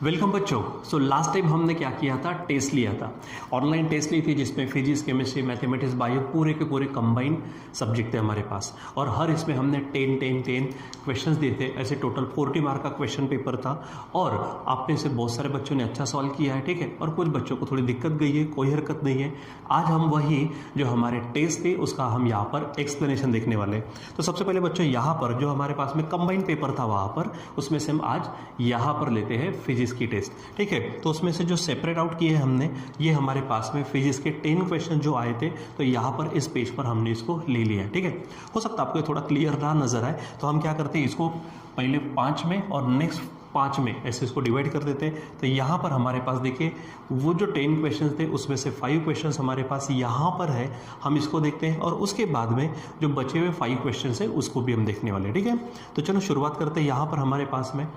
Welcome बच्चों। So last time हमने क्या किया था, टेस्ट लिया था, ऑनलाइन टेस्ट ली थी जिसमें फिजिक्स, केमिस्ट्री, मैथमेटिक्स, बायो पूरे के पूरे कंबाइंड सब्जेक्ट थे हमारे पास। और हर इसमें हमने 10 क्वेश्चंस दिए थे। ऐसे टोटल 40 मार्क का क्वेश्चन पेपर था और आप में से बहुत सारे बच्चों ने अच्छा सॉल्व किया है, ठीक है। और कुछ बच्चों को थोड़ी दिक्कत गई है, कोई हरकत नहीं है। आज हम वही जो हमारे टेस्ट थे उसका हम यहाँ पर एक्सप्लेनेशन देखने वाले हैं। तो सबसे पहले बच्चों यहाँ पर जो हमारे पास में कंबाइंड पेपर था वहाँ पर, उसमें से हम आज यहाँ पर लेते हैं फिजिक्स की टेस्ट, ठीक है। तो उसमें से जो सेपरेट आउट किए हमने, ये हमारे पास में फिजिक्स के 10 क्वेश्चन जो आए थे, तो यहाँ पर इस पेज पर हमने इसको ले लिया है, ठीक है। हो सकता है आपको थोड़ा क्लियर ना नजर आए, तो हम क्या करते हैं, इसको पहले 5 में और नेक्स्ट 5 में ऐसे इसको डिवाइड कर देते हैं। तो यहाँ पर हमारे पास देखिए वो जो 10 क्वेश्चन थे उसमें से 5 क्वेश्चन हमारे पास यहाँ पर है, हम इसको देखते हैं। और उसके बाद में जो बचे हुए 5 क्वेश्चन है उसको भी हम देखने वाले हैं, ठीक है। तो चलो शुरुआत करते हैं। यहाँ पर हमारे पास में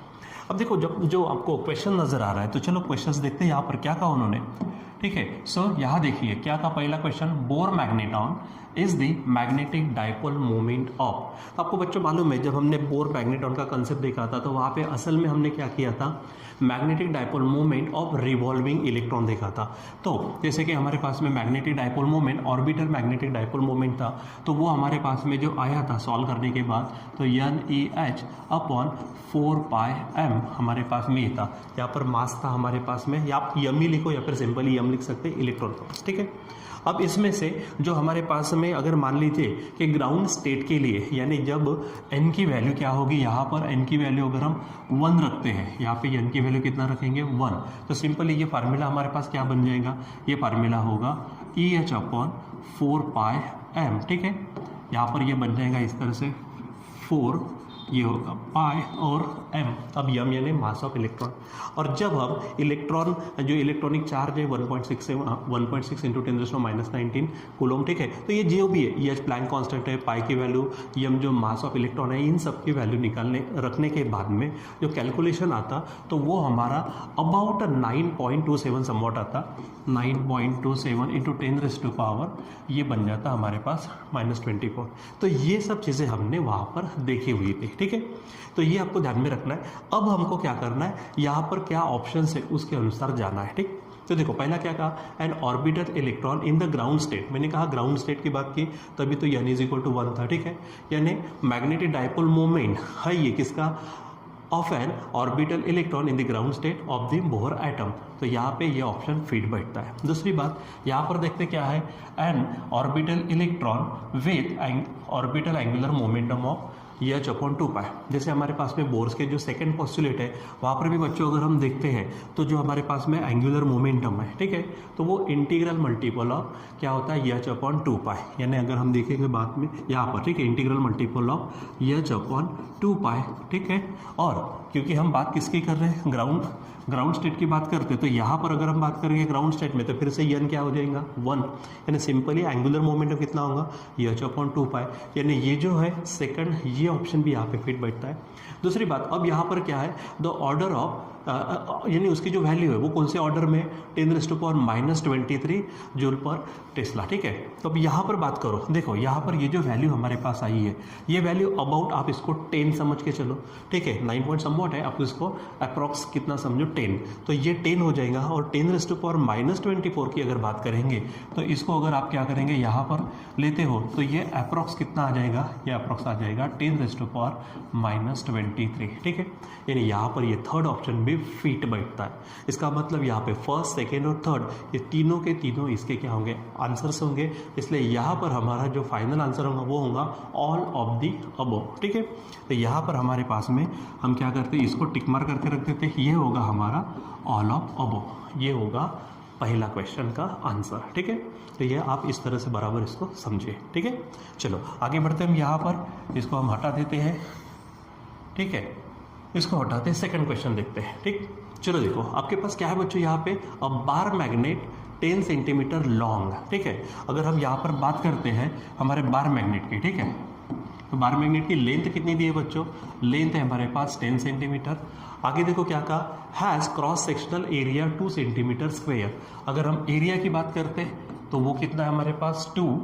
अब देखो, जब जो आपको क्वेश्चन नजर आ रहा है, तो चलो क्वेश्चंस देखते हैं यहाँ पर क्या कहा उन्होंने, ठीक है। सो यहाँ देखिए क्या कहा, पहला question, bore magneton is the magnetic dipole moment of. तो आपको बच्चों मालूम है, जब हमने बोर मैग्नेटॉन का कंसेप्ट देखा था तो वहाँ पे असल में हमने क्या किया था, magnetic dipole moment of revolving electron देखा था। तो जैसे कि हमारे पास में magnetic dipole moment, orbital magnetic dipole moment था, तो वो हमारे पास में जो आया था सॉल्व करने के बाद, तो NEH अपॉन 4πm हमारे पास में ये था। यहाँ पर मास था हमारे पास में, या आप यमी लिखो या फिर सिंपली यम लिख सकते हैं, इलेक्ट्रॉन का, ठीक है। अब इसमें से जो हमारे पास में अगर मान लीजिए कि ग्राउंड स्टेट के लिए, यानी जब n की वैल्यू क्या होगी, यहाँ पर n की वैल्यू अगर हम 1 रखते हैं, यहाँ पे n की वैल्यू कितना रखेंगे, 1, तो सिंपली ये फार्मूला हमारे पास क्या बन जाएगा, ये फार्मूला होगा EH अपॉन 4πm, ठीक है। यहाँ पर ये बन जाएगा इस तरह से 4, ये होगा पाई और m, अब यम यानी मास ऑफ इलेक्ट्रॉन। और जब हम इलेक्ट्रॉन जो इलेक्ट्रॉनिक चार्ज है 1.6 से 1.6 इंटू 10⁻19 कूलम, ठीक है। तो ये जो भी है, ये प्लैंक कांस्टेंट है, पाई की वैल्यू, यम जो मास ऑफ इलेक्ट्रॉन है, इन सब की वैल्यू निकालने रखने के बाद में जो कैलकुलेशन आता, तो वो हमारा अबाउट 9.27 समवॉट आता, 9.27 इंटू 10⁻, ये बन जाता हमारे पास -24। तो ये सब चीज़ें हमने वहाँ पर देखी हुई थी, ठीक है। तो ये आपको ध्यान में रखना है। अब हमको क्या करना है, यहाँ पर क्या ऑप्शन है उसके अनुसार जाना है, ठीक। तो देखो पहला क्या कहा, N orbital electron in the ground state, मैंने कहा ग्राउंड स्टेट की बात की तभी तो n = 1 था, ठीक है। यानी मैग्नेटिक डाइपोल मोमेंट है ये किसका, of N orbital electron in the ground state of the Bohr atom. तो यहाँ पे ये ऑप्शन फिट बैठता है। दूसरी बात यहाँ पर देखते क्या है, an orbital electron with orbital angular momentum of H upon 2π। जैसे हमारे पास में बोर्स के जो सेकंड पोस्टुलेट है, वहाँ पर भी बच्चों अगर हम देखते हैं तो जो हमारे पास में एंगुलर मोमेंटम है, ठीक है, तो वो इंटीग्रल मल्टीपल ऑफ क्या होता है, H अपॉन 2π। यानी अगर हम देखेंगे बाद में यहाँ पर, ठीक है, integral multiple of H upon 2π, ठीक है। और क्योंकि हम बात किसकी कर रहे हैं, ग्राउंड स्टेट की बात करते हैं, तो यहाँ पर अगर हम बात करेंगे ग्राउंड स्टेट में, तो फिर से n क्या हो जाएगा, 1। यानी सिंपली एंगुलर मोमेंटम कितना होगा, H अपॉन 2π। यानी ये जो है सेकंड, ये ऑप्शन भी यहाँ पे फिट बैठता है। दूसरी बात, अब यहाँ पर क्या है, द ऑर्डर ऑफ यानी उसकी जो वैल्यू है वो कौन से ऑर्डर में, 10⁻⁻23 जूल पर टेस्ला, ठीक है। तो अब यहाँ पर बात करो, देखो यहाँ पर ये जो वैल्यू हमारे पास आई है, ये वैल्यू अबाउट आप इसको 10 समझ के चलो, ठीक है। 9 पॉइंट समवॉट है, आप इसको अप्रॉक्स कितना समझो, 10, तो ये 10 हो जाएगा। और 10⁻⁻24 की अगर बात करेंगे, तो इसको अगर आप क्या करेंगे, यहाँ पर लेते हो, तो ये अप्रॉक्स कितना आ जाएगा, ये अप्रॉक्स आ जाएगा 10⁻⁻23, ठीक है। यानी यहाँ पर ये थर्ड ऑप्शन भी फिट बैठता है। इसका मतलब यहाँ पे फर्स्ट, सेकेंड और थर्ड, ये तीनों के तीनों इसके क्या होंगे, आंसर्स होंगे। इसलिए यहाँ पर हमारा जो फाइनल आंसर होगा वो होगा ऑल ऑफ दी अबव, ठीक है। तो यहाँ पर हमारे पास में हम क्या करते हैं, इसको टिक मार करके रख देते हैं, ये होगा हमारा ऑल ऑफ अबव, ये होगा पहला क्वेश्चन का आंसर, ठीक है। तो ये आप इस तरह से बराबर इसको समझिए, ठीक है। चलो आगे बढ़ते हैं हम, यहाँ पर इसको हम हटा देते हैं, ठीक है, इसको हटाते हैं, सेकंड क्वेश्चन देखते हैं, ठीक। चलो देखो आपके पास क्या है बच्चों, यहाँ पे अ बार मैग्नेट 10 सेंटीमीटर लॉन्ग, ठीक है। अगर हम यहाँ पर बात करते हैं हमारे बार मैग्नेट की, ठीक है, तो बार मैग्नेट की लेंथ कितनी दी है बच्चों, लेंथ है हमारे पास 10 सेंटीमीटर। आगे देखो क्या कहा, has cross sectional area 2 centimetre square. अगर हम एरिया की बात करते हैं तो वो कितना है हमारे पास, 2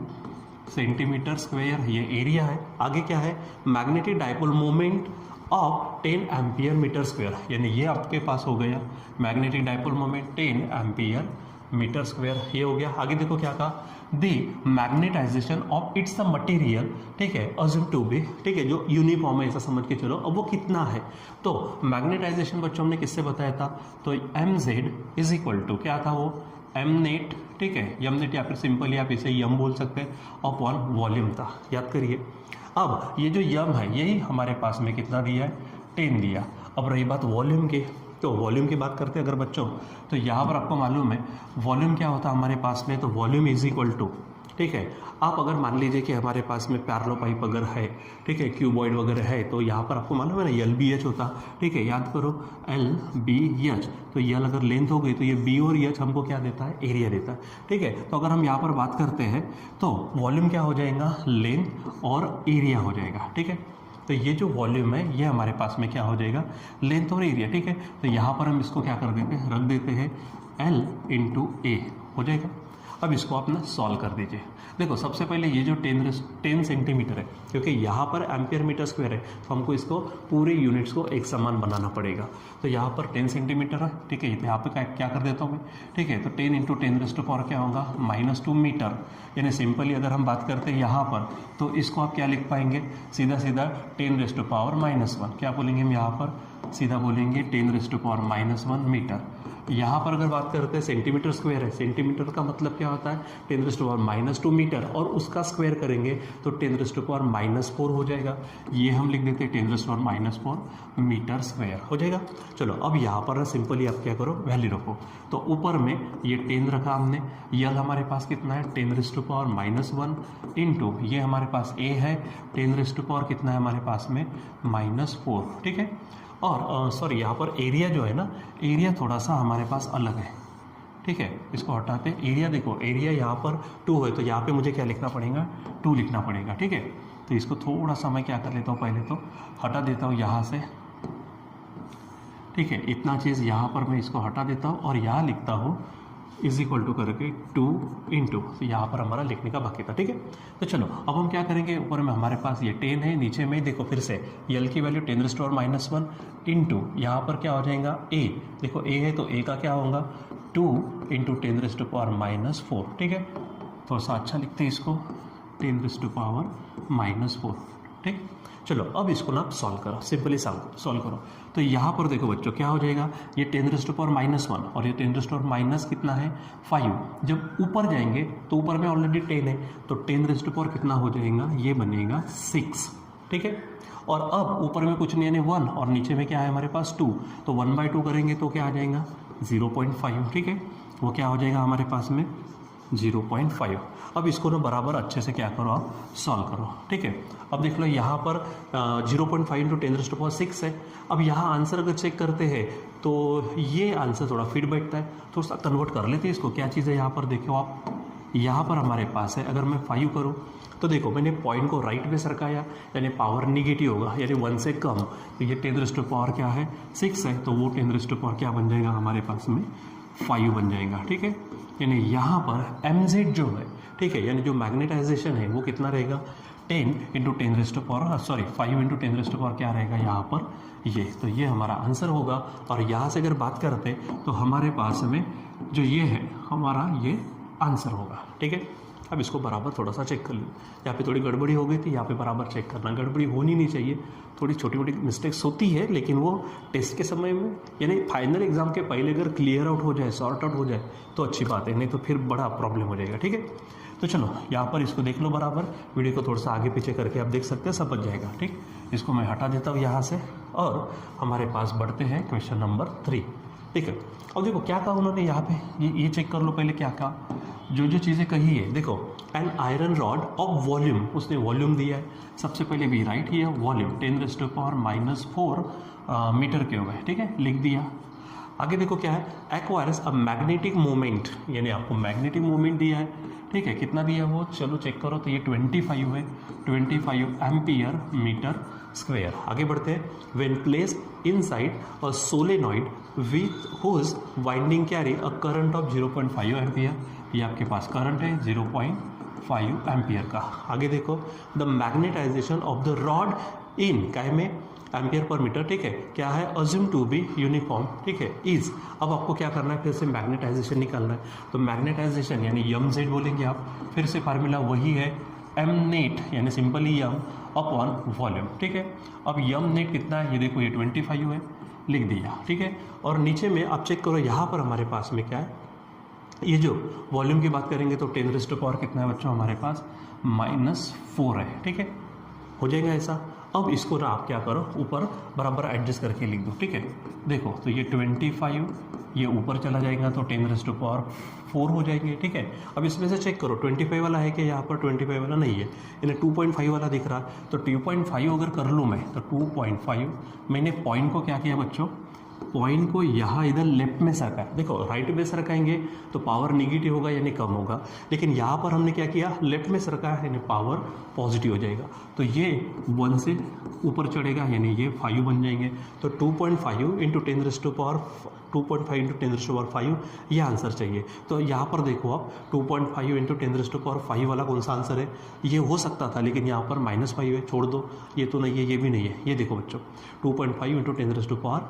सेंटीमीटर स्क्वेयर, ये एरिया है। आगे क्या है, magnetic dipole moment of 10 ampere metre square, यानी ये आपके पास हो गया magnetic dipole moment 10 ampere metre square, ये हो गया। आगे देखो क्या कहा, the magnetisation of its the material, ठीक है, अज्यूम टू बी, ठीक है, जो यूनिफॉर्म है ऐसा समझ के चलो। अब वो कितना है, तो मैग्नेटाइजेशन बच्चों हमने किससे बताया था, तो M Z is equal to क्या था वो, एम नेट, ठीक है, एम नेट या फिर सिंपली आप इसे यम बोल सकते हैं, अपॉन वॉल्यूम था, याद करिए। अब ये जो यम है यही हमारे पास में कितना दिया है, 10 दिया। अब रही बात वॉल्यूम की, तो वॉल्यूम की बात करते हैं अगर बच्चों, तो यहाँ पर आपको मालूम है वॉल्यूम क्या होता है हमारे पास में, तो वॉल्यूम इज इक्वल टू, ठीक है, आप अगर मान लीजिए कि हमारे पास में पैरेलल पाइप अगर है, ठीक है, क्यूबॉइड वगैरह है, तो यहाँ पर आपको मालूम है ना एल बी एच होता, ठीक है, याद करो एल बी एच, तो एल अगर लेंथ हो गई तो ये बी और एच हमको क्या देता है, एरिया देता है, ठीक है। तो अगर हम यहाँ पर बात करते हैं तो वॉल्यूम क्या हो जाएगा, लेंथ और एरिया हो जाएगा, ठीक है। तो ये जो वॉल्यूम है ये हमारे पास में क्या हो जाएगा, लेंथ और एरिया, ठीक है। तो यहाँ पर हम इसको क्या कर देते हैं, रख देते हैं L इंटू ए हो जाएगा। अब इसको आप ना सॉल्व कर दीजिए। देखो सबसे पहले ये जो 10 सेंटीमीटर है, क्योंकि यहाँ पर एम्पियर मीटर स्क्वायर है तो हमको इसको पूरे यूनिट्स को एक समान बनाना पड़ेगा। तो यहाँ पर 10 सेंटीमीटर है, ठीक है, यहाँ पे क्या कर देता हूँ मैं, ठीक है। तो 10 इंटू 10⁻⁴ क्या होगा, -2 मीटर, यानी सिंपली अगर हम बात करते हैं यहाँ पर तो इसको आप क्या लिख पाएंगे, सीधा सीधा 10⁻⁻1, क्या बोलेंगे हम यहाँ पर, सीधा बोलेंगे 10⁻⁻1 मीटर। यहाँ पर अगर बात करते हैं सेंटीमीटर स्क्वायर है, सेंटीमीटर का मतलब क्या होता है, 10⁻⁻2 मीटर, और उसका स्क्वायर करेंगे तो 10⁻⁻4 हो जाएगा। ये हम लिख देते हैं 10⁻⁻4 मीटर स्क्वायर हो जाएगा। चलो अब यहाँ पर सिंपली आप क्या करो, वैल्यू रखो। तो ऊपर में ये 10 रखा हमने, यल हमारे पास कितना है 10⁻⁻1 इंटू ये हमारे पास ए है 10⁻, कितना है हमारे पास में -4, ठीक है। और सॉरी यहाँ पर एरिया जो है ना, एरिया थोड़ा सा हमारे पास अलग है, ठीक है, इसको हटाते हैं। एरिया देखो, एरिया यहाँ पर 2 है तो यहाँ पे मुझे क्या लिखना पड़ेगा, 2 लिखना पड़ेगा, ठीक है। तो इसको थोड़ा सा मैं क्या कर लेता हूँ, पहले तो हटा देता हूँ यहाँ से, ठीक है, इतना चीज़ यहाँ पर मैं इसको हटा देता हूँ और यहाँ लिखता हूँ इज इक्वल टू करके 2 इंटू, तो यहाँ पर हमारा लिखने का बाकी था, ठीक है। तो चलो अब हम क्या करेंगे, ऊपर में हमारे पास ये 10 है, नीचे में देखो फिर से यल की वैल्यू 10⁻⁻1 इंटू यहाँ पर क्या हो जाएगा ए, देखो ए है तो ए का क्या होगा 2 इंटू 10⁻⁻4, ठीक है। थोड़ा सा अच्छा लिखते हैं इसको 10⁻⁻4, ठीक। चलो अब इसको ना आप सॉल्व करो, सिंपली सॉल्व करो। तो यहाँ पर देखो बच्चों क्या हो जाएगा, ये 10⁻⁻1 और ये 10⁻⁻ कितना है 5। जब ऊपर जाएंगे तो ऊपर में ऑलरेडी 10 है तो 10⁻⁴ कितना हो जाएगा, ये बनेगा 6, ठीक है। और अब ऊपर में कुछ नहीं है 1 और नीचे में क्या है हमारे पास 2, तो 1/2 करेंगे तो क्या आ जाएगा 0.5, ठीक है। वो क्या हो जाएगा हमारे पास में 0.5। अब इसको ना बराबर अच्छे से क्या करो, आप सॉल्व करो, ठीक है। अब देख लो यहाँ पर 0.5 इंटू 10⁻6 है। अब यहाँ आंसर अगर चेक करते हैं तो ये आंसर थोड़ा फिट बैठता है, थोड़ा सा कन्वर्ट कर लेते हैं इसको। क्या चीज़ है यहाँ पर देखो आप, यहाँ पर हमारे पास है अगर मैं 5 करूँ तो देखो मैंने पॉइंट को राइट में सरकाया, यानी पावर निगेटिव होगा, यानी 1 से कम, तो ये 10⁻⁴ क्या है 6 है, तो वो 10⁻⁴ क्या बन जाएगा हमारे पास में 5 बन जाएगा, ठीक है। यानी यहाँ पर mz जो है, ठीक है, यानी जो मैग्नेटाइजेशन है वो कितना रहेगा 10 इंटू 10⁻⁴, सॉरी 5 इंटू 10⁻⁴ क्या रहेगा यहाँ पर ये, तो ये हमारा आंसर होगा। और यहाँ से अगर बात करते तो हमारे पास में जो ये है हमारा ये आंसर होगा, ठीक है। अब इसको बराबर थोड़ा सा चेक कर लो, यहाँ पे थोड़ी गड़बड़ी हो गई थी, यहाँ पे बराबर चेक करना, गड़बड़ी होनी नहीं चाहिए, थोड़ी छोटी मोटी मिस्टेक्स होती है लेकिन वो टेस्ट के समय में यानी फाइनल एग्जाम के पहले अगर क्लियर आउट हो जाए, सॉर्ट आउट हो जाए तो अच्छी बात है, नहीं तो फिर बड़ा प्रॉब्लम हो जाएगा, ठीक है। तो चलो यहाँ पर इसको देख लो बराबर, वीडियो को थोड़ा सा आगे पीछे करके आप देख सकते हैं, सब बच जाएगा, ठीक। इसको मैं हटा देता हूँ यहाँ से और हमारे पास बढ़ते हैं क्वेश्चन नंबर 3, ठीक है। अब देखो क्या कहा उन्होंने यहाँ पे, ये चेक कर लो पहले क्या कहा, जो चीज़ें कही है देखो, an iron rod of volume, उसने वॉल्यूम दिया है, सबसे पहले भी राइट ही है वॉल्यूम 10⁻⁻4 मीटर क्यूब है, ठीक है, लिख दिया। आगे देखो क्या है, एक्वायर्स अ मैग्नेटिक मोमेंट, यानी आपको मैग्नेटिक मोमेंट दिया है, ठीक है, कितना दिया है वो चलो चेक करो, तो ये 25 है, 25 एम्पियर मीटर स्क्वायर। आगे बढ़ते हैं, when placed inside a solenoid with whose winding carry a current of 0.5 ampere, ये आपके पास करंट है 0.5 एम्पियर का। आगे देखो, the magnetisation of the rod in काय में एम्पियर पर मीटर, ठीक है, क्या है, अज्यूम टू बी यूनिफॉर्म, ठीक है, इज। अब आपको क्या करना है, फिर से मैग्नेटाइजेशन निकालना है। तो मैग्नेटाइजेशन यानी यम जेड बोलेंगे आप, फिर से फार्मूला वही है एम नेट यानी सिंपली यम अपॉन वॉल्यूम, ठीक है। अब यम नेट कितना है, ये देखो ये 25 है, लिख दिया, ठीक है। और नीचे में आप चेक करो, यहाँ पर हमारे पास में क्या है, ये जो वॉल्यूम की बात करेंगे तो 10⁻⁴ कितना है बच्चों हमारे पास, -4 है, ठीक है, हो जाएगा ऐसा। अब इसको ना आप क्या करो, ऊपर बराबर एडजस्ट करके लिख दो, ठीक है। देखो तो ये 25 ये ऊपर चला जाएगा तो 10⁻⁴ हो जाएंगे, ठीक है। अब इसमें से चेक करो 25 वाला है कि यहाँ पर 25 वाला नहीं है, यानी 2.5 वाला दिख रहा है। तो 2.5 अगर कर लूँ मैं तो 2.5 मैंने पॉइंट को क्या किया बच्चों, पॉइंट को यहाँ इधर लेफ्ट में सरका, देखो राइट में सरकाएंगे तो पावर निगेटिव होगा यानी कम होगा, लेकिन यहाँ पर हमने क्या किया, लेफ्ट में सरकाया यानी पावर पॉजिटिव हो जाएगा। तो ये 1 से ऊपर चढ़ेगा यानी ये 5 बन जाएंगे। तो 2.5 इंटू 10⁻⁵ ये आंसर चाहिए। तो यहाँ पर देखो आप 2.5 इंटू 10⁻⁵ वाला कौन सा आंसर है, ये हो सकता था लेकिन यहाँ पर -5 है, छोड़ दो, ये तो नहीं है, ये भी नहीं है। ये देखो बच्चों 2.5 इंटू 10⁻⁵,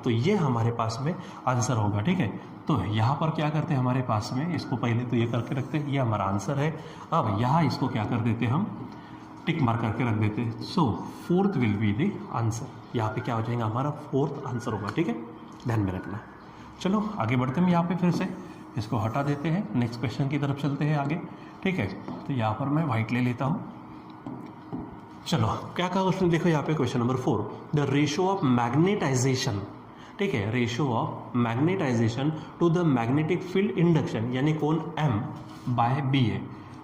तो ये हमारे पास में आंसर होगा, ठीक है। तो यहाँ पर क्या करते हैं हमारे पास में, इसको पहले तो ये करके रखते हैं, ये हमारा आंसर है। अब यहाँ इसको क्या कर देते हैं हम, टिक मार्क करके रख देते हैं। सो 4th will be the answer, यहाँ पे क्या हो जाएगा हमारा 4th आंसर होगा, ठीक है, ध्यान में रखना। चलो आगे बढ़ते हैं, यहाँ पे फिर से इसको हटा देते हैं, नेक्स्ट क्वेश्चन की तरफ चलते हैं आगे, ठीक है। तो यहाँ पर मैं वाइट ले लेता हूँ। चलो क्या कहा उसने, देखो यहाँ पे question number 4, the ratio of magnetisation, ठीक है, ratio of magnetisation to the magnetic field induction, यानी कौन, M/B है,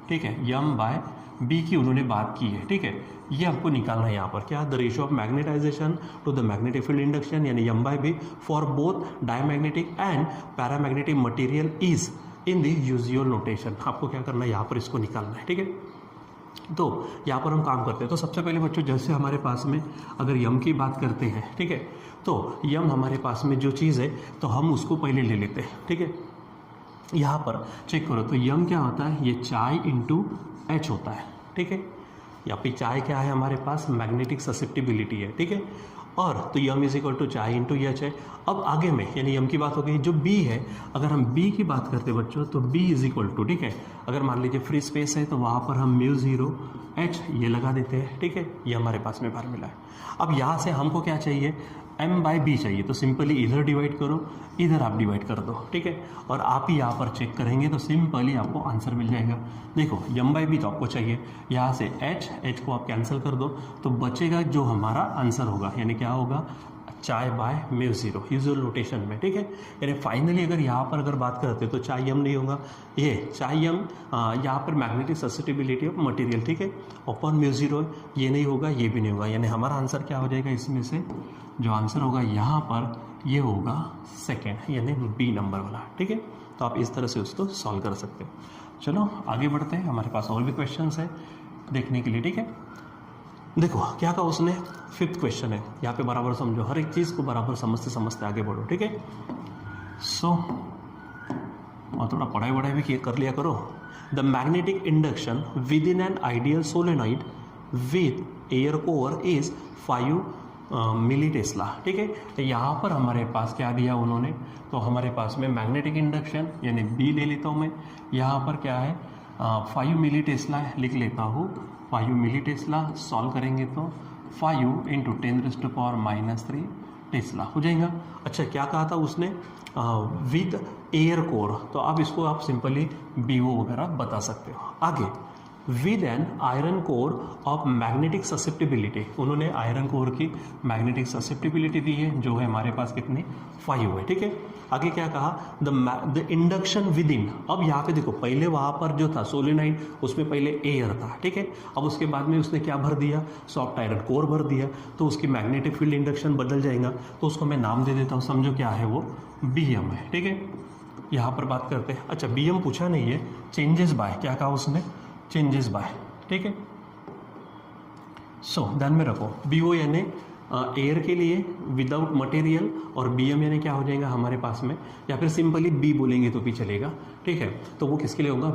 ठीक है, M/B की उन्होंने बात की है, ठीक है। ये हमको निकालना है यहाँ पर क्या, the ratio of magnetisation to the magnetic field induction यानी M/B for both diamagnetic and paramagnetic material is in the usual notation. आपको क्या करना है, यहाँ पर इसको निकालना है, ठीक है। तो यहाँ पर हम काम करते हैं। तो सबसे पहले बच्चों जैसे हमारे पास में अगर यम की बात करते हैं, ठीक है, तो यम हमारे पास में जो चीज़ है तो हम उसको पहले ले लेते हैं, ठीक है। यहाँ पर चेक करो तो यम क्या होता है, ये चाई इंटू एच होता है, ठीक है। यहाँ पे चाई क्या है हमारे पास, मैग्नेटिक ससेप्टिबिलिटी है, ठीक है। और तो यम इज इक्वल टू चाई इंटू एच है। अब आगे में यानी यम की बात हो गई, जो बी है अगर हम बी की बात करते हैं बच्चों तो बी इज इक्वल टू, ठीक है, अगर मान लीजिए फ्री स्पेस है तो वहाँ पर हम μ0h ये लगा देते हैं, ठीक है, ये हमारे पास में फार्मूला है। अब यहाँ से हमको क्या चाहिए, M/B चाहिए, तो सिंपली इधर डिवाइड करो, इधर आप डिवाइड कर दो, ठीक है, और आप ही यहाँ पर चेक करेंगे तो सिंपली आपको आंसर मिल जाएगा। देखो M/B तो आपको चाहिए, यहाँ से H को आप कैंसिल कर दो तो बचेगा जो हमारा आंसर होगा, यानी क्या होगा, चाई बाय μ0 यूजुअल नोटेशन में, ठीक है। यानी फाइनली अगर यहाँ पर अगर बात करते हैं तो चाई एम नहीं होगा, ये चाई एम यहाँ पर मैग्नेटिक ससेप्टिबिलिटी ऑफ मटेरियल, ठीक है, अपॉन μ0 ये नहीं होगा, ये भी नहीं होगा, यानी हमारा आंसर क्या हो जाएगा, इसमें से जो आंसर होगा यहाँ पर ये होगा सेकेंड यानी बी नंबर वाला, ठीक है। तो आप इस तरह से उसको सॉल्व कर सकते हो। चलो आगे बढ़ते हैं, हमारे पास और भी क्वेश्चन है देखने के लिए, ठीक है। देखो क्या कहा उसने, 5th क्वेश्चन है, यहाँ पे बराबर समझो, हर एक चीज़ को बराबर समझते समझते आगे बढ़ो, ठीक है। सो और थोड़ा पढ़ाई वढ़ाई भी कर लिया करो। The magnetic induction within an ideal solenoid with air core is 5 milli tesla, ठीक है। तो यहाँ पर हमारे पास क्या दिया उन्होंने, तो हमारे पास में मैग्नेटिक इंडक्शन यानी बी ले लेता हूँ मैं, यहाँ पर क्या है 5 मिली टेस्ला लिख लेता हूँ, 5 मिली टेस्ला सॉल्व करेंगे तो 5 इंटू 10⁻³ टेस्ला हो जाएगा। अच्छा क्या कहा था उसने, विद एयर कोर, तो अब इसको आप सिंपली BO वगैरह बता सकते हो। आगे with an iron core of magnetic susceptibility, उन्होंने आयरन कोर की मैग्नेटिक ससेप्टिबिलिटी दी है जो है हमारे पास कितनी 5 है, ठीक है। आगे क्या कहा, द इंडक्शन विद इन, अब यहाँ पे देखो पहले वहाँ पर जो था सोलेनाइड उसमें पहले एयर था, ठीक है, अब उसके बाद में उसने क्या भर दिया, सॉफ्ट आयरन कोर भर दिया, तो उसकी मैग्नेटिक फील्ड इंडक्शन बदल जाएगा, तो उसको मैं नाम दे देता हूँ, समझो क्या है वो BM है, ठीक है। यहाँ पर बात करते हैं, अच्छा BM पूछा नहीं है, चेंजेस बाय, क्या कहा उसने, चेंजेस बाय, ठीक है। सो ध्यान में रखो, BO यानी एयर के लिए विदाउट मटेरियल, और BM यानी क्या हो जाएगा हमारे पास में, या फिर सिंपली B बोलेंगे तो भी चलेगा, ठीक है। तो वो किसके लिए होगा,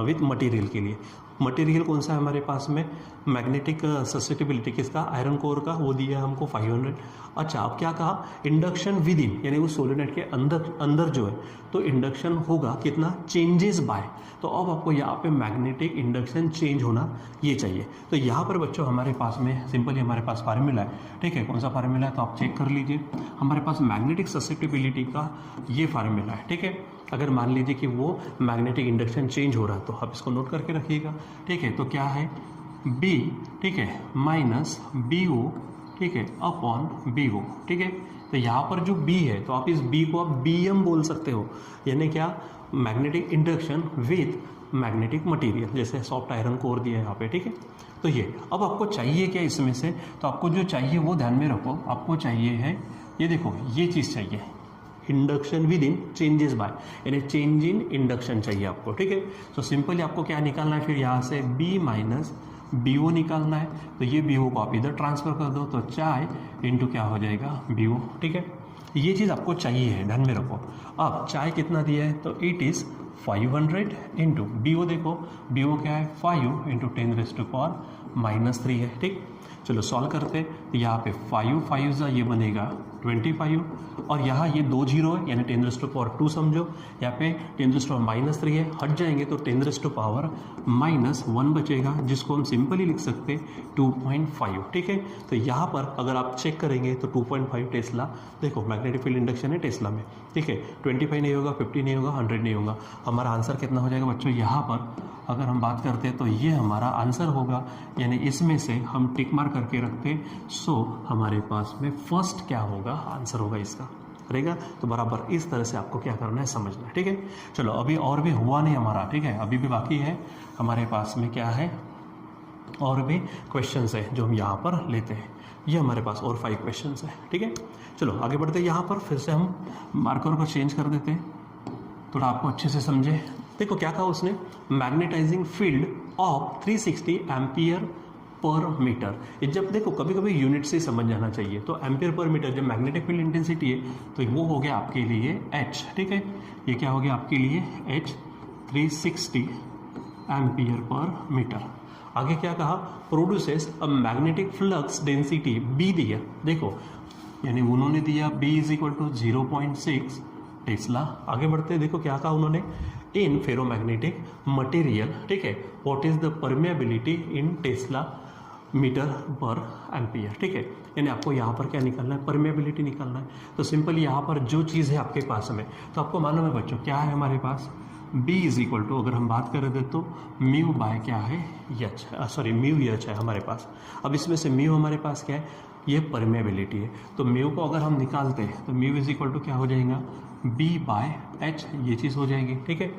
विथ मटेरियल के लिए। मटेरियल कौन सा है हमारे पास में, मैग्नेटिक ससेप्टिबिलिटी किसका, आयरन कोर का, वो दिया है हमको 500। अच्छा, अब क्या कहा, इंडक्शन विद इन, यानी उस सोलेनोइड के अंदर जो है तो इंडक्शन होगा कितना, चेंजेस बाय। तो अब आपको यहाँ पे मैग्नेटिक इंडक्शन चेंज होना ये चाहिए। तो यहाँ पर बच्चों हमारे पास में सिंपली हमारे पास फार्मूला है, ठीक है, कौन सा फार्मूला है तो आप चेक कर लीजिए। हमारे पास मैग्नेटिक ससेप्टिबिलिटी का ये फार्मूला है, ठीक है। अगर मान लीजिए कि वो मैग्नेटिक इंडक्शन चेंज हो रहा है तो आप इसको नोट करके रखिएगा, ठीक है। तो क्या है, बी, ठीक है, माइनस बी ओ, ठीक है, अपॉन बी ओ, ठीक है। तो यहाँ पर जो बी है तो आप इस बी को आप बी एम बोल सकते हो, यानी क्या, magnetic induction with magnetic material, जैसे सॉफ्ट आयरन कोर दिया है यहाँ पे, ठीक है। तो ये अब आपको चाहिए क्या इसमें से, तो आपको जो चाहिए वो ध्यान में रखो, आपको चाहिए है ये देखो, ये चीज़ चाहिए, induction with in changes by, यानी चेंज इन इंडक्शन चाहिए आपको, ठीक है। तो सिंपली आपको क्या निकालना है, फिर यहाँ से बी माइनस बी ओ निकालना है। तो ये बी ओ को आप इधर ट्रांसफर कर दो, तो चाय इंटू क्या हो जाएगा, बी ओ, ठीक है। ये चीज़ आपको चाहिए है, ध्यान में रखो। अब चाय कितना दिया है, तो it is 500 into B O, देखो बी ओ क्या है, 5 इंटू 10⁻³ है, ठीक। चलो सॉल्व करते, यहाँ पे 5 ये बनेगा 25, और यहाँ ये 2 जीरो है, यानी 10⁻² समझो, यहाँ पे 10⁻³ है, हट जाएंगे तो 10⁻⁻1 बचेगा, जिसको हम सिंपली लिख सकते 2.5, ठीक है। तो यहाँ पर अगर आप चेक करेंगे तो 2.5 टेस्ला, देखो मैग्नेटिक फील्ड इंडक्शन है टेस्ला में, ठीक है। 25 नहीं होगा, 50 नहीं होगा, 100 नहीं होगा। हमारा आंसर कितना हो जाएगा बच्चों, यहाँ पर अगर हम बात करते हैं तो ये हमारा आंसर होगा, यानी इसमें से हम टिक मार करके रखते, सो हमारे पास में फर्स्ट क्या होगा, आंसर होगा इसका रहेगा। तो बराबर इस तरह से आपको क्या करना है, समझना है, ठीक है। चलो अभी और भी हुआ नहीं हमारा, ठीक है, अभी भी बाकी है हमारे पास में, क्या है, और भी क्वेश्चंस है जो हम यहाँ पर लेते हैं। ये हमारे पास और 5 क्वेश्चंस है, ठीक है। चलो आगे बढ़ते हैं, यहाँ पर फिर से हम मार्कर को चेंज कर देते हैं, थोड़ा आपको अच्छे से समझे। देखो क्या कहा उसने, magnetising field of 360 ampere per metre. ये जब देखो कभी कभी यूनिट से समझ जाना चाहिए, तो एम्पियर पर मीटर जब मैग्नेटिक फील्ड इंटेंसिटी है तो वो हो गया आपके लिए H, ठीक है। ये क्या हो गया आपके लिए H 360 एम्पियर पर मीटर। आगे क्या कहा, produces a magnetic flux density B दिया, देखो यानी उन्होंने दिया B is equal to 0.6 tesla. आगे बढ़ते देखो क्या कहा उन्होंने, इन फेरोमैग्नेटिक मटेरियल, ठीक है, what is the permeability in tesla metre per ampere, ठीक है। यानी आपको यहाँ पर क्या निकालना है, परमेबिलिटी निकालना है। तो सिंपल यहाँ पर जो चीज़ है आपके पास में, तो आपको मालूम है बच्चों क्या है हमारे पास, B इज इक्वल टू, अगर हम बात करें तो म्यू बाय क्या है, एच, सॉरी म्यू एच है हमारे पास। अब इसमें से म्यू हमारे पास क्या है, ये परमेबिलिटी है। तो म्यू को अगर हम निकालते हैं तो म्यू इज इक्वल टू क्या हो जाएगा, B बाय एच, ये चीज़ हो जाएगी, ठीक है,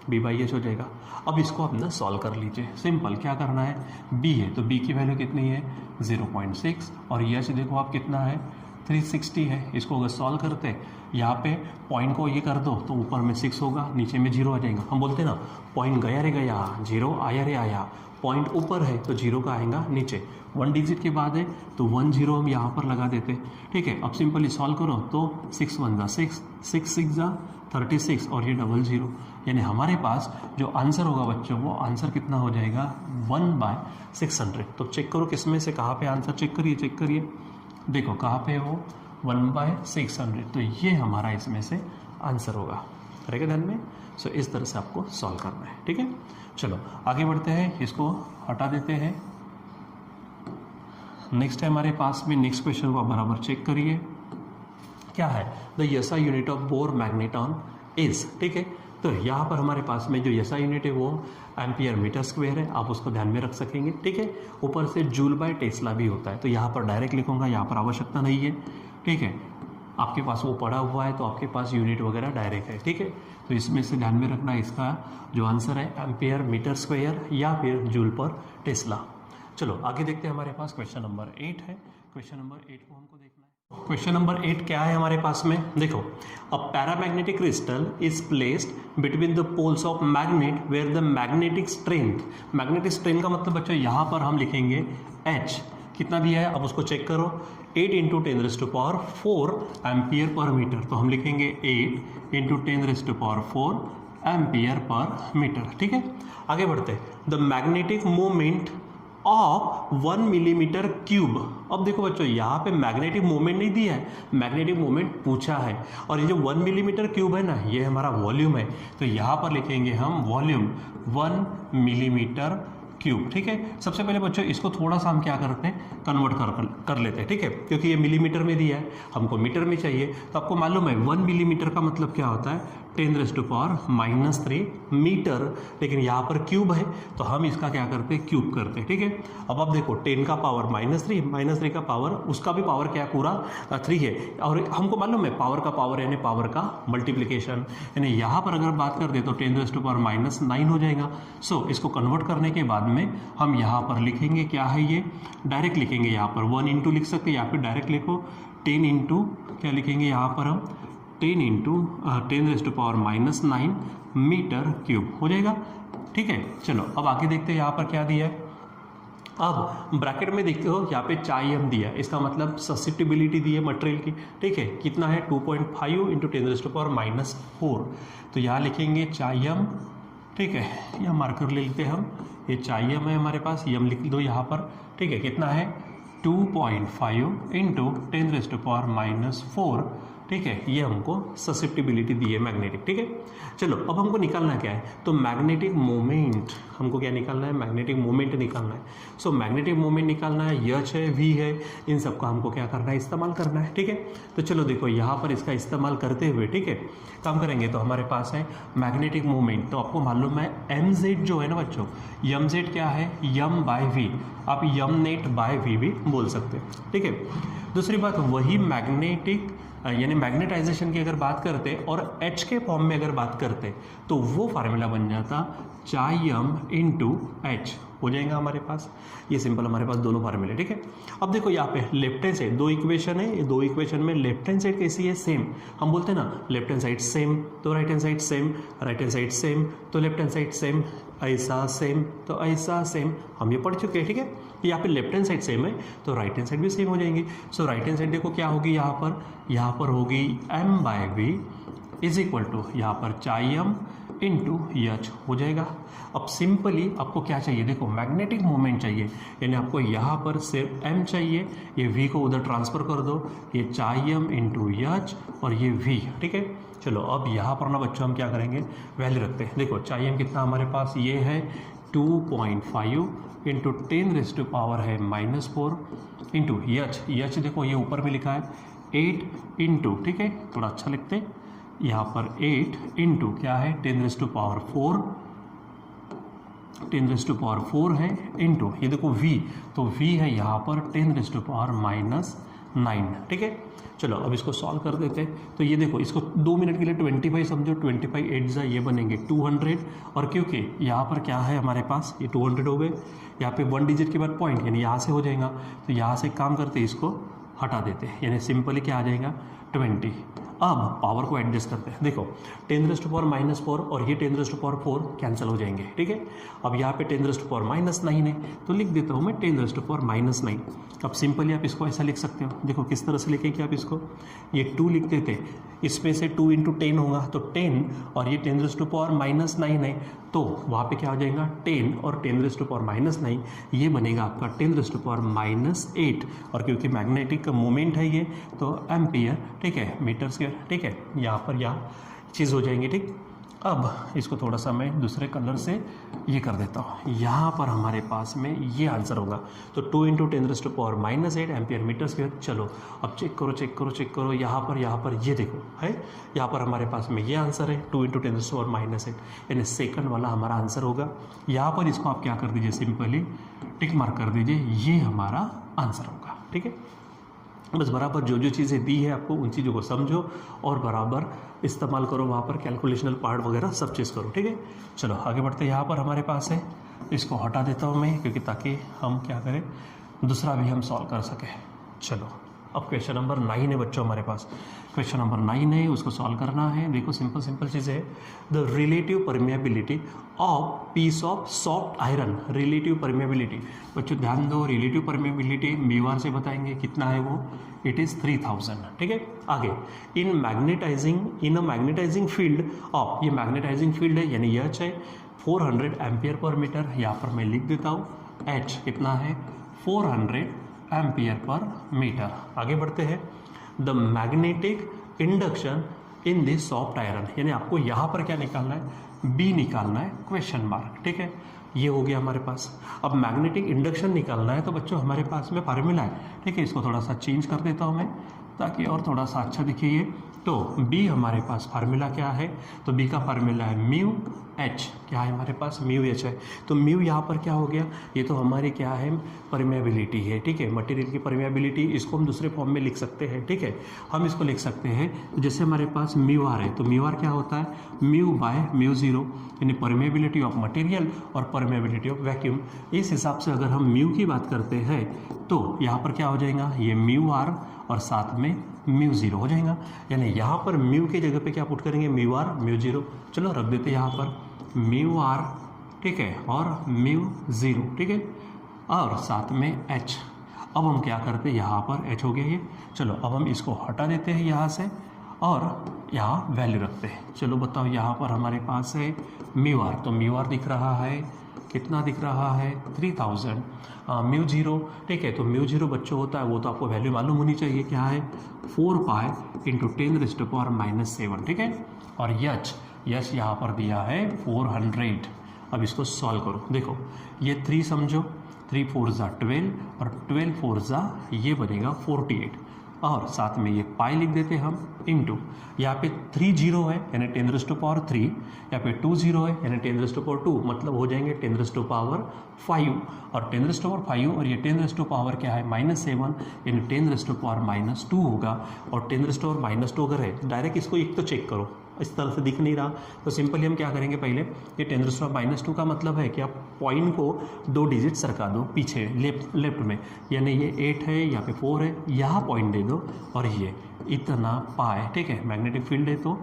B बाई एच हो जाएगा। अब इसको आप ना सॉल्व कर लीजिए, सिंपल क्या करना है, B है तो B की वैल्यू कितनी है 0.6, और एच देखो आप कितना है 360 है। इसको अगर सॉल्व करते हैं, यहाँ पे पॉइंट को ये कर दो तो ऊपर में 6 होगा, नीचे में 0 आ जाएगा। हम बोलते हैं ना, पॉइंट गया रे गया, 0 आया रे आया, पॉइंट ऊपर है तो 0 का आएगा नीचे, 1 डिजिट के बाद है तो 1 0 हम यहाँ पर लगा देते, ठीक है। अब सिंपली सॉल्व करो तो 6 1 जा 6, 6 6 जा 36, और ये 00, यानी हमारे पास जो आंसर होगा बच्चों, वो आंसर कितना हो जाएगा 1/600। तो चेक करो किसमें से कहाँ पे आंसर, चेक करिए, देखो कहाँ पे हो 1/600, तो ये हमारा इसमें से आंसर होगा, रहेगा ध्यान में। सो इस तरह से आपको सॉल्व करना है, ठीक है। चलो आगे बढ़ते हैं, इसको हटा देते हैं। नेक्स्ट है हमारे पास में, नेक्स्ट क्वेश्चन को बराबर चेक करिए, क्या है, the SI unit of bore magneton is, ठीक है। तो यहाँ पर हमारे पास में जो एसआई यूनिट है वो एम्पियर मीटर स्क्वायर है, आप उसको ध्यान में रख सकेंगे, ठीक है। ऊपर से जूल बाय टेस्ला भी होता है, तो यहाँ पर डायरेक्ट लिखूंगा, यहाँ पर आवश्यकता नहीं है, ठीक है। आपके पास वो पड़ा हुआ है तो आपके पास यूनिट वगैरह डायरेक्ट है, ठीक है। तो इसमें से ध्यान में रखना, इसका जो आंसर है एम्पियर मीटर स्क्वायर या फिर जूल पर टेस्ला। चलो आगे देखते हैं, हमारे पास क्वेश्चन नंबर 8 है। क्वेश्चन नंबर 8 को हमको देखना है। क्वेश्चन नंबर 8 क्या है हमारे पास में, देखो, a paramagnetic crystal is placed between the poles of magnet where the magnetic strength, magnetic strength का मतलब बच्चों यहाँ पर हम लिखेंगे H, कितना दिया है अब उसको चेक करो, 8 × 10⁴ एम्पियर पर मीटर, तो हम लिखेंगे 8 × 10⁴ एम्पियर पर मीटर। ठीक है, आगे बढ़ते। The magnetic moment of 1 millimetre cube. अब देखो बच्चों, यहाँ पे मैग्नेटिक मोमेंट नहीं दिया है, मैग्नेटिक मोमेंट पूछा है, और ये जो 1 मिलीमीटर क्यूब है ना, ये हमारा वॉल्यूम है, तो यहाँ पर लिखेंगे हम वॉल्यूम 1 मिलीमीटर क्यूब। ठीक है, सबसे पहले बच्चों इसको थोड़ा सा हम क्या करते हैं, कन्वर्ट कर लेते हैं। ठीक है, क्योंकि ये मिलीमीटर में दिया है, हमको मीटर में चाहिए, तो आपको मालूम है 1 मिलीमीटर का मतलब क्या होता है, 10⁻³ मीटर, लेकिन यहाँ पर क्यूब है तो हम इसका क्या करते हैं, क्यूब करते हैं। ठीक है, अब आप देखो 10 का पावर -3 का पावर, उसका भी पावर क्या पूरा 3 है, और हमको मालूम है पावर का पावर यानी पावर का मल्टीप्लिकेशन, यानी यहाँ पर अगर बात कर दे तो 10⁻⁹ हो जाएगा। सो इसको कन्वर्ट करने के बाद में हम यहाँ पर लिखेंगे क्या है, ये डायरेक्ट लिखेंगे, यहाँ पर 1 इंटू लिख सकते हैं, या फिर डायरेक्ट लिखो 10 इंटू क्या लिखेंगे यहाँ पर हम 10 इंटू 10⁻⁹ मीटर क्यूब हो जाएगा। ठीक है, चलो अब आगे देखते हैं यहाँ पर क्या दिया है। अब ब्रैकेट में देखते हो यहाँ पे चाइम दिया, इसका मतलब ससेप्टिबिलिटी दी है मटेरियल की। ठीक है, कितना है 2.5 इंटू 10⁻⁴, तो यहाँ लिखेंगे चाइम। ठीक है, यह मार्कर ले लेते हैं हम, ये चाइम है हमारे पास, यम लिख दो यहाँ पर। ठीक है, कितना है 2.5 इंटू 10⁻⁴। ठीक है, ये हमको ससेप्टिबिलिटी दी है मैग्नेटिक। ठीक है, चलो अब हमको निकालना क्या है, तो मैग्नेटिक मोमेंट, हमको क्या निकालना है, मैग्नेटिक मोमेंट निकालना है। सो मैग्नेटिक मोमेंट निकालना है, एच है, वी है, इन सबका हमको क्या करना है, इस्तेमाल करना है। ठीक है, तो चलो देखो यहाँ पर इसका इस्तेमाल करते हुए, ठीक है, काम करेंगे तो हमारे पास है मैग्नेटिक मोमेंट, तो आपको मालूम है mz जो है ना बच्चों, mz क्या है, m/v, आप m नेट बाय v भी बोल सकते हैं। ठीक है, दूसरी बात, वही मैग्नेटिक यानी मैग्नेटाइजेशन की अगर बात करते और H के फॉर्म में अगर बात करते तो वो फार्मूला बन जाता चाइम इंटू H हो जाएगा हमारे पास। ये सिंपल हमारे पास दोनों फार्मूले। ठीक है, अब देखो यहाँ पे लेफ्ट हैंड साइड 2 इक्वेशन है, ये 2 इक्वेशन में लेफ्ट हैंड साइड कैसी है, सेम। हम बोलते हैं ना लेफ्ट हैंड साइड सेम तो right hand side same, right hand side same तो लेफ्ट हैंड साइड सेम, ऐसा सेम तो ऐसा सेम, हम ये पढ़ चुके हैं। ठीक है, यहाँ पे लेफ्ट हैंड साइड सेम है तो राइट हैंड साइड भी सेम हो जाएंगी। सो राइट हैंड साइड देखो क्या होगी, यहाँ पर होगी m/v इज इक्वल टू यहाँ पर चाइम इंटू एच हो जाएगा। अब सिंपली आपको क्या चाहिए, देखो मैग्नेटिक मोमेंट चाहिए, यानी आपको यहाँ पर सिर्फ m चाहिए, ये v को उधर ट्रांसफर कर दो, ये चाइम इंटू एच और ये v। ठीक है, चलो अब यहाँ पर ना बच्चों हम क्या करेंगे, वैल्यू रखते हैं। देखो चाइम कितना हमारे पास, ये है 2.5 इंटू 10⁻⁻⁴ इंटू एच देखो ये ऊपर में लिखा है 8 इंटू, ठीक है थोड़ा अच्छा लिखते हैं, यहाँ पर 8 इंटू क्या है 10⁻⁴ है इंटू ये देखो v, तो v है यहाँ पर 10⁻⁹। ठीक है, चलो अब इसको सॉल्व कर देते हैं। तो ये देखो इसको 2 मिनट के लिए 25 समझो, 25 8 ये बनेंगे 200, और क्योंकि यहाँ पर क्या है हमारे पास ये 200 हो गए, यहाँ पे 1 डिजिट के बाद पॉइंट यानी यहाँ से हो जाएगा, तो यहाँ से काम करते इसको हटा देते हैं, यानी सिंपली क्या आ जाएगा 20। अब पावर को एडजस्ट करते हैं, देखो 10⁻⁻⁴ और ये 10⁻⁴ कैंसिल हो जाएंगे। ठीक है, अब यहाँ पे 10⁻⁹ है तो लिख देता हूँ मैं 10⁻⁹। अब सिंपली आप इसको ऐसा लिख सकते हो, देखो किस तरह से लिखेंगे आप इसको, ये 2 लिख देते, इसमें से 2 इंटू 10 होगा तो 10, और ये 10⁻⁹ है तो वहाँ पे क्या हो जाएगा 10 और 10⁻⁹, ये बनेगा आपका 10⁻⁸। और क्योंकि मैग्नेटिक का मोमेंट है ये तो एम्पियर, ठीक है मीटर स्क्वायर। ठीक है, यहाँ पर यहाँ चीज़ हो जाएंगी। ठीक, अब इसको थोड़ा सा मैं दूसरे कलर से ये कर देता हूँ, यहाँ पर हमारे पास में ये आंसर होगा, तो 2 इंटू 10⁻⁸ एम्पियर मीटर स्क्वायर। चलो अब चेक करो, यहाँ पर ये देखो है, यहाँ पर हमारे पास में ये आंसर है 2 इंटू 10⁻⁸, यानी सेकंड वाला हमारा आंसर होगा। यहाँ पर इसको आप क्या कर दीजिए, सिंपली टिक मार्क कर दीजिए, ये हमारा आंसर होगा। ठीक है, बस बराबर जो चीज़ें दी है आपको उन चीज़ों को समझो और बराबर इस्तेमाल करो, वहाँ पर कैलकुलेशनल पार्ट वगैरह सब चीज़ करो। ठीक है, चलो आगे बढ़ते हैं। यहाँ पर हमारे पास है, इसको हटा देता हूँ मैं क्योंकि ताकि हम क्या करें दूसरा भी हम सॉल्व कर सकें। चलो अब क्वेश्चन नंबर 9 है बच्चों हमारे पास। क्वेश्चन नंबर 9 है, उसको सॉल्व करना है। देखो सिंपल चीज़ है, the relative permeability of peace of soft iron. Relative permeability बच्चों ध्यान दो, रिलेटिव परमिएबिलिटी म्यू से बताएंगे कितना है वो, इट इज़ 3000। ठीक है, आगे इन अ मैग्नेटाइजिंग फील्ड ऑफ, ये मैग्नेटाइजिंग फील्ड है यानी यह है 400 एम्पियर पर मीटर। यहाँ पर मैं लिख देता हूँ H कितना है 400 एम्पियर पर मीटर। आगे बढ़ते हैं, the magnetic induction in this soft iron, यानी आपको यहाँ पर क्या निकालना है, B निकालना है क्वेश्चन मार्क। ठीक है, ये हो गया हमारे पास। अब मैग्नेटिक इंडक्शन निकालना है तो बच्चों हमारे पास में फार्मूला है। ठीक है, इसको थोड़ा सा चेंज कर देता हूँ मैं ताकि और थोड़ा सा अच्छा दिखे ये। तो B हमारे पास फार्मूला क्या है, तो B का फार्मूला है म्यू H, क्या है हमारे पास म्यू H है। तो म्यू यहाँ पर क्या हो गया, ये तो हमारी क्या है परमेबिलिटी है। ठीक है, मटेरियल की परमेबिलिटी, इसको हम दूसरे फॉर्म में लिख सकते हैं। ठीक है, हम इसको लिख सकते हैं जैसे हमारे पास म्यू आर है, तो म्यू आर क्या होता है म्यू बाय म्यू ज़ीरो, यानी परमेबिलिटी ऑफ मटेरियल और परमेबिलिटी ऑफ वैक्यूम। इस हिसाब से अगर हम म्यू की बात करते हैं तो यहाँ पर क्या हो जाएगा, ये म्यू आर और साथ में म्यू ज़ीरो हो जाएगा। यानी यहाँ पर म्यू की जगह पे क्या पुट करेंगे, म्यू आर म्यू ज़ीरो। चलो रख देते हैं यहाँ पर म्यू आर, ठीक है, और म्यू ज़ीरो। ठीक है, और साथ में H। अब हम क्या करते हैं, यहाँ पर H हो गया ये। चलो अब हम इसको हटा देते हैं यहाँ से और यहाँ वैल्यू रखते हैं। चलो बताओ, यहाँ पर हमारे पास है म्यू आर, तो म्यू आर दिख रहा है कितना, दिख रहा है 3000। म्यू ज़ीरो, ठीक है, तो म्यू ज़ीरो बच्चों होता है वो तो आपको वैल्यू मालूम होनी चाहिए, क्या है 4 पाई इंटू 10⁻⁻⁷। ठीक है, और यच यहाँ पर दिया है 400। अब इसको सॉल्व करो, देखो ये 3 समझो, 3 4 ज़ा 12 और 12 4 ज़ा ये बनेगा 48, और साथ में ये पाई लिख देते हम इंटू, यहाँ पे 3 जीरो है यानी 10⁻3, यहाँ पे 2 जीरो है यानी 10⁻2, मतलब हो जाएंगे 10⁻5, और 10⁻5 और ये 10⁻ क्या है -7 यानी 10⁻2 होगा। और 10⁻2 अगर है डायरेक्ट इसको एक तो चेक करो, इस तरह से दिख नहीं रहा तो सिंपली हम क्या करेंगे, पहले ये 10⁻2 का मतलब है कि आप पॉइंट को 2 डिजिट सरका दो पीछे लेफ्ट में, यानी ये 8 है, यहाँ पे 4 है, यहाँ पॉइंट दे दो और ये इतना पाए। ठीक है, मैग्नेटिक फील्ड है तो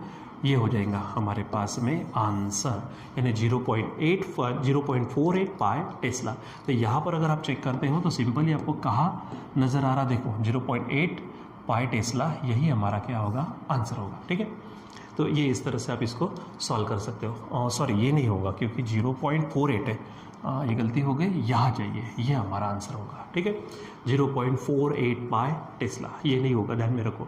ये हो जाएगा हमारे पास में आंसर, यानी 0.48 पाई टेस्ला। तो यहाँ पर अगर आप चेक करते हो तो सिंपली आपको कहाँ नज़र आ रहा, देखो 0.8 पाई टेस्ला, यही हमारा क्या होगा आंसर होगा। ठीक है, तो ये इस तरह से आप इसको सॉल्व कर सकते हो। सॉरी ये नहीं होगा क्योंकि 0.48 है, ये गलती हो गई, यहाँ चाहिए, ये हमारा आंसर होगा। ठीक है, 0.48 पाई टेस्ला, ये नहीं होगा, ध्यान में रखो।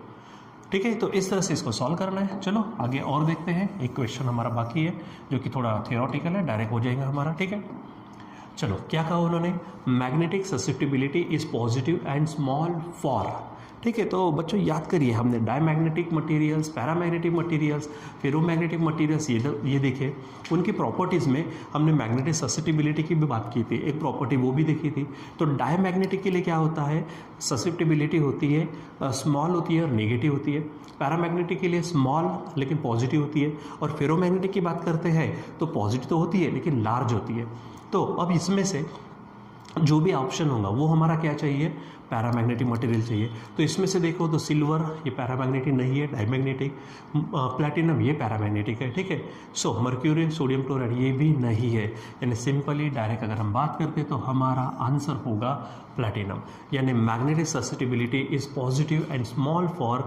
ठीक है, तो इस तरह से इसको सॉल्व करना है। चलो आगे और देखते हैं, एक क्वेश्चन हमारा बाकी है जो कि थोड़ा थियोरेटिकल है, डायरेक्ट हो जाएगा हमारा। ठीक है, चलो क्या कहा उन्होंने, magnetic susceptibility is positive and small for. ठीक है, तो बच्चों याद करिए, हमने diamagnetic materials, paramagnetic materials, ferromagnetic materials ये देखे, उनकी प्रॉपर्टीज़ में हमने मैग्नेटिक ससेप्टिबिलिटी की भी बात की थी, एक प्रॉपर्टी वो भी देखी थी। तो डायमैग्नेटिक के लिए क्या होता है, ससेप्टिबिलिटी होती है, स्मॉल होती है और नेगेटिव होती है। पैरामैग्नेटिक के लिए स्मॉल लेकिन पॉजिटिव होती है, और फेरोमैग्नेटिक की बात करते हैं तो पॉजिटिव तो होती है लेकिन लार्ज होती है। तो अब इसमें से जो भी ऑप्शन होगा वो हमारा क्या चाहिए, पैरामैग्नेटिक मटेरियल चाहिए। तो इसमें से देखो तो सिल्वर ये पैरामैग्नेटिक नहीं है, डायमैग्नेटिक, प्लैटिनम ये पैरामैग्नेटिक है। ठीक है, सो मर्क्यूरी, सोडियम क्लोराइड ये भी नहीं है, यानी सिंपली डायरेक्ट अगर हम बात करते तो हमारा आंसर होगा प्लैटिनम, यानी magnetic susceptibility is positive and small for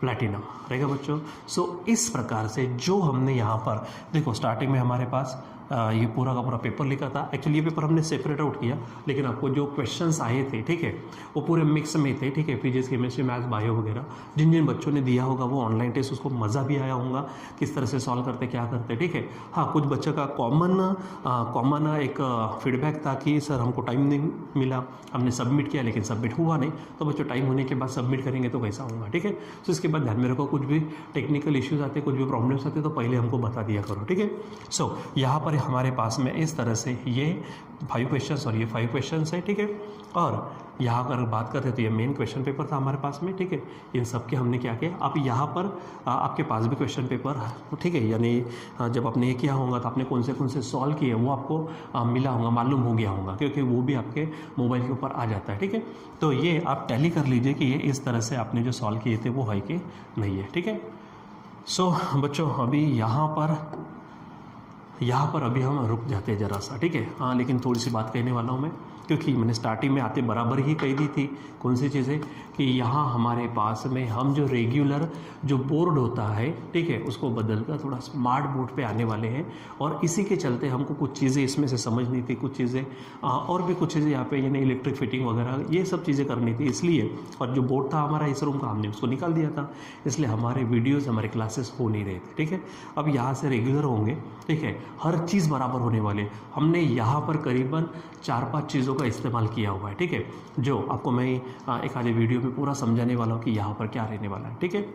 platinum रहेगा बच्चों। सो इस प्रकार से जो हमने यहाँ पर देखो स्टार्टिंग में हमारे पास ये पूरा का पूरा पेपर लिखा था। एक्चुअली ये पेपर हमने सेपरेट आउट किया, लेकिन आपको जो क्वेश्चंस आए थे, ठीक है, वो पूरे मिक्स में थे। ठीक है, फिजिक्स, केमिस्ट्री, मैथ्स, बायो वगैरह जिन जिन बच्चों ने दिया होगा वो ऑनलाइन टेस्ट, उसको मज़ा भी आया होगा किस तरह से सॉल्व करते क्या करते। ठीक है, हाँ कुछ बच्चों का कॉमन एक फीडबैक था कि सर हमको टाइम नहीं मिला, हमने सबमिट किया लेकिन सबमिट हुआ नहीं। तो बच्चों टाइम होने के बाद सबमिट करेंगे तो कैसा होगा। ठीक है, तो इसके बाद ध्यान में रखो, कुछ भी टेक्निकल इश्यूज़ आते, कुछ भी प्रॉब्लम्स आते तो पहले हमको बता दिया करो। ठीक है, सो यहाँ पर पर हमारे पास में इस तरह से ये 5 क्वेश्चंस और ये 5 क्वेश्चंस है, ठीक है। और यहाँ अगर बात करते तो ये मेन क्वेश्चन पेपर था हमारे पास में, ठीक है। इन सब के हमने क्या किया, अब यहाँ पर आपके पास भी क्वेश्चन पेपर, ठीक है, यानी जब आपने ये किया होगा तो आपने कौन से सॉल्व किए वो आपको मिला होगा, मालूम हो गया होगा, क्योंकि वो भी आपके मोबाइल के ऊपर आ जाता है, ठीक है। तो ये आप टैली कर लीजिए कि ये इस तरह से आपने जो सॉल्व किए थे वो है कि नहीं है, ठीक है। सो बच्चों अभी यहाँ पर अभी हम रुक जाते हैं ज़रा सा, ठीक है। हाँ, लेकिन थोड़ी सी बात कहने वाला हूँ मैं, क्योंकि मैंने स्टार्टिंग में आते बराबर ही कह दी थी कौन सी चीज़ें, कि यहाँ हमारे पास में हम जो रेगुलर जो बोर्ड होता है, ठीक है, उसको बदलकर थोड़ा स्मार्ट बोर्ड पे आने वाले हैं। और इसी के चलते हमको कुछ चीज़ें इसमें से समझनी थी, कुछ चीज़ें और भी कुछ चीज़ें यहाँ पे यानी इलेक्ट्रिक फिटिंग वगैरह ये सब चीज़ें करनी थी, इसलिए। और जो बोर्ड था हमारा इस रूम का, हमने उसको निकाल दिया था, इसलिए हमारे वीडियोज़ हमारे क्लासेस हो नहीं रहे थे, ठीक है। अब यहाँ से रेगुलर होंगे, ठीक है, हर चीज़ बराबर होने वाले। हमने यहाँ पर करीबन 4-5 चीज़ों का इस्तेमाल किया हुआ है, ठीक है, जो आपको मैं एक आधे वीडियो में पूरा समझाने वाला हूँ कि यहाँ पर क्या रहने वाला है, ठीक है।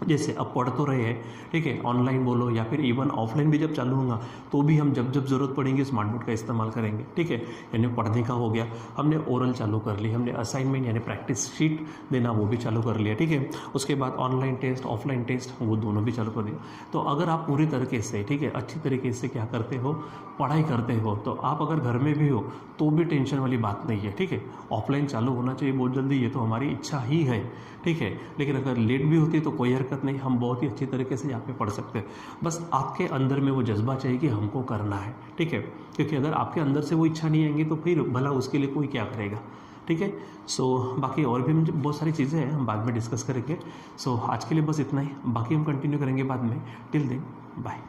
जैसे अब पढ़ तो रहे हैं, ठीक है, ऑनलाइन बोलो या फिर इवन ऑफलाइन भी जब चालू होगा तो भी हम जब ज़रूरत पड़ेगी स्मार्ट बोर्ड का इस्तेमाल करेंगे, ठीक है। यानी पढ़ने का हो गया, हमने ओरल चालू कर ली, हमने असाइनमेंट यानी प्रैक्टिस शीट देना वो भी चालू कर लिया, ठीक है। उसके बाद ऑनलाइन टेस्ट, ऑफलाइन टेस्ट, वो दोनों भी चालू कर दिया। तो अगर आप पूरी तरीके से, ठीक है, अच्छी तरीके से क्या करते हो, पढ़ाई करते हो, तो आप अगर घर में भी हो तो भी टेंशन वाली बात नहीं है, ठीक है। ऑफलाइन चालू होना चाहिए बहुत जल्दी, ये तो हमारी इच्छा ही है, ठीक है। लेकिन अगर लेट भी होती है तो कोई हरकत नहीं, हम बहुत ही अच्छी तरीके से यहाँ पे पढ़ सकते हैं। बस आपके अंदर में वो जज्बा चाहिए कि हमको करना है, ठीक है। क्योंकि अगर आपके अंदर से वो इच्छा नहीं आएंगी तो फिर भला उसके लिए कोई क्या करेगा, ठीक है। सो बाकी और भी बहुत सारी चीज़ें हैं, हम बाद में डिस्कस करेंगे। सो आज के लिए बस इतना ही, बाकी हम कंटिन्यू करेंगे बाद में। Till then bye.